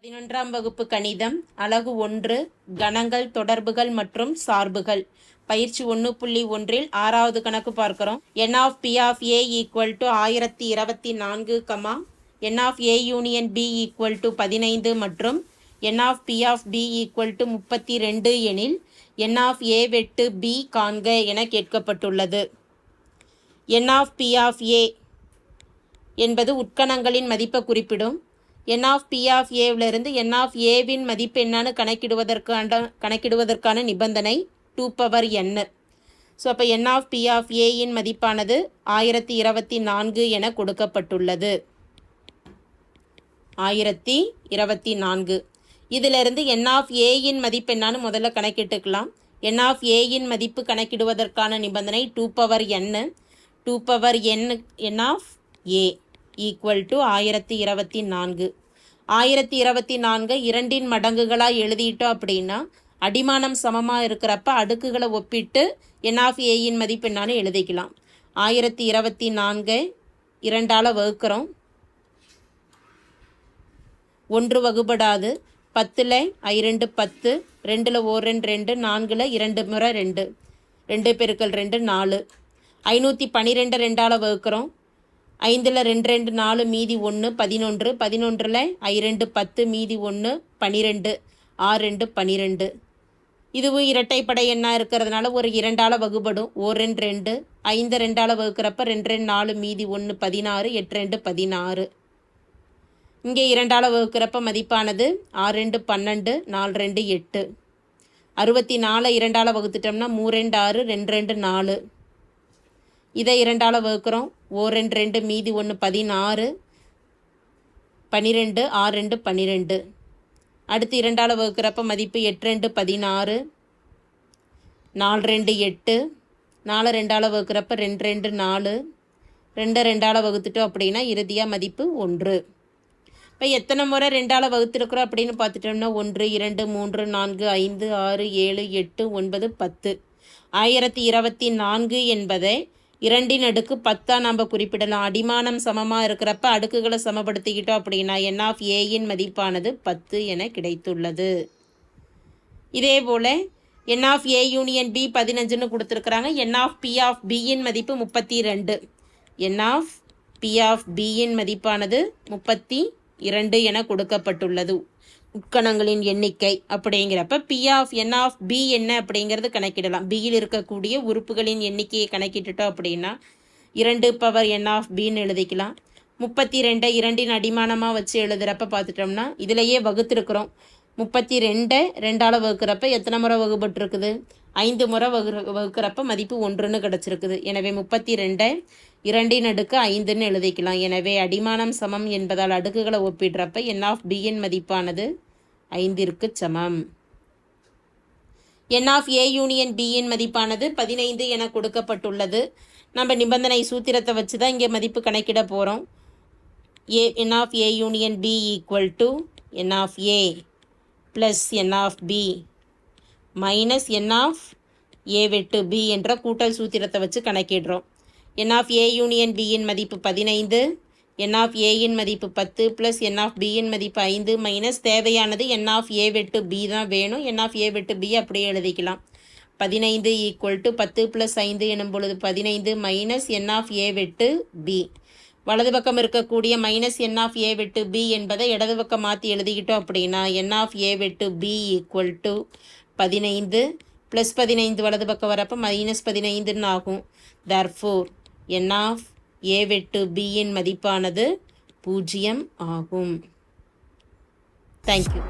11ஆம் வகுப்பு கணிதம் அலகு 1 கணங்கள் தொடர்புகள் மற்றும் சார்புகள் பயிற்சி 1.1 ஆறாவது கணக்கு பார்க்கிறோம். n of p of a equal to 1024, n of a union b equal to 15 மற்றும் n of p of b equal to 32 எனில் n of a வெட்டு b காண்க என கேட்கப்பட்டுள்ளது. n of p of a என்பது உட்கணங்களின் மதிப்பை குறிப்பிடும். n of p of a விலிருந்து n of a வின் மதிப்பு என்னன்னு கணக்கிடுவதற்கான நிபந்தனை 2 power n. ஸோ அப்போ n of p of a இன் மதிப்பானது 1024 என கொடுக்கப்பட்டுள்ளது. 1024. இதிலிருந்து n of a இன் மதிப்பு என்னன்னு முதல்ல கணக்கிட்டுக்கலாம். n of a இன் மதிப்பு கணக்கிடுவதற்கான நிபந்தனை 2 power n. 2 power n of a equal to 1024. 1024 இரண்டின் மடங்குகளாக எழுதிட்டோம் அப்படின்னா அடிமானம் சமமாக இருக்கிறப்ப அடுக்குகளை ஒப்பிட்டு n of a இன் மதிப்பு என்னான்னு எழுதிக்கலாம். 1024 2ஆல் வகுக்கிறோம். 1 வகுபடாது. 10ல் I2 10, 2ல் 1 2, 4ல் 2 முறை 2, 2 பெருக்கல் 2 4. 512 2ஆல் வகுக்கிறோம். 5ல் 2 2 4 மீதி 1 11, 11ல் I2 10 மீதி 1 12, 6 2 12. இதுவும் இரட்டைப்படை எண்ணாக இருக்கிறதுனால ஒரு 2ஆல் வகுபடும். 1 2, 5 2ஆல் வகுக்கிறப்ப 2 2 4 மீதி 1 16, 8 2 16. இங்கே 2ஆல் வகுக்கிறப்ப மதிப்பானது 6 2 12, 4 2 8. 64 2ஆல் வகுத்துட்டோம்னா 3 2 6, 2 2 4. இதை 2ஆல் வகுக்கிறோம். 1 2 2 மீதி 1 16, 12, 6 2 12. அடுத்து 2ஆல் வகுக்கிறப்ப மதிப்பு 8 2 16, 4 2 8. 4 2ஆல் வகுக்கிறப்ப 2 2 4, 2 2ஆல் வகுத்துட்டோம் அப்படின்னா இறுதியாக மதிப்பு 1. இப்போ எத்தனை முறை 2ஆல் வகுத்துருக்குறோம் அப்படின்னு பார்த்துட்டோம்னா 1 2 3 4 5 6 7 8 9 10. 1024 என்பதை 2 அடுக்கு 10 நாம் குறிப்பிடலாம். அடிமானம் சமமாக இருக்கிறப்ப அடுக்குகளை சமப்படுத்திக்கிட்டோம் அப்படின்னா n of a இன் மதிப்பானது 10 என கிடைத்துள்ளது. இதே போல் n of a union b 15ன்னு கொடுத்துருக்குறாங்க. n of p of b இன் மதிப்பு 32. n of p of b இன் மதிப்பானது 32 என கொடுக்கப்பட்டுள்ளது. உட்கணங்களின் எண்ணிக்கை அப்படிங்கிறப்ப p of n of b என்ன அப்படிங்கிறது கணக்கிடலாம். பியில் இருக்கக்கூடிய உறுப்புகளின் எண்ணிக்கையை கணக்கிட்டுட்டோம் அப்படின்னா 2 power n of bன்னு எழுதிக்கலாம். 32 2இன் அடிமானமாக வச்சு எழுதுகிறப்ப பார்த்துட்டோம்னா இதிலையே வகுத்துருக்குறோம். 32 2ஆல் வகுக்கிறப்ப எத்தனை முறை வகுப்பட்டுருக்குது? 5 முறை வகுக்கிறப்ப மதிப்பு 1ன்னு கிடச்சிருக்குது. எனவே 32 2இன் அடுக்கு 5ன்னு எழுதிக்கலாம். எனவே அடிமானம் சமம் என்பதால் அடுக்குகளை ஒப்பிடுறப்ப n of b இன் மதிப்பானது 5ற்கு சமம். n of a union b இன் மதிப்பானது 15 என கொடுக்கப்பட்டுள்ளது. நம்ம நிபந்தனை சூத்திரத்தை வச்சு தான் இங்கே மதிப்பு கணக்கிட போகிறோம். n of a union b equal to n of a plus n of b minus n of a வெட்டு b என்ற கூட்டல் சூத்திரத்தை வச்சு கணக்கிடுறோம். n of a union b இன் மதிப்பு 15, n of a இன் மதிப்பு 10 ப்ளஸ் n of b இன் மதிப்பு 5 minus தேவையானது n of a வெட்டு b தான் வேணும். n of a வெட்டு b அப்படியே எழுதிக்கலாம். 15 ஈக்குவல் டு 10 ப்ளஸ் 5 எனும் பொழுது 15 மைனஸ் n of a வெட்டு b. வலது பக்கம் இருக்கக்கூடிய மைனஸ் n of a வெட்டு b என்பதை இடது பக்கம் மாற்றி எழுதிக்கிட்டோம் அப்படின்னா n of a வெட்டு b ஈக்குவல் டு 15 ப்ளஸ் 15 வலது பக்கம் வரப்போ மைனஸ் 15ன்னு ஆகும். therefore n of a வெட்டு b இன் மதிப்பானது 0 ஆகும். தேங்க்யூ.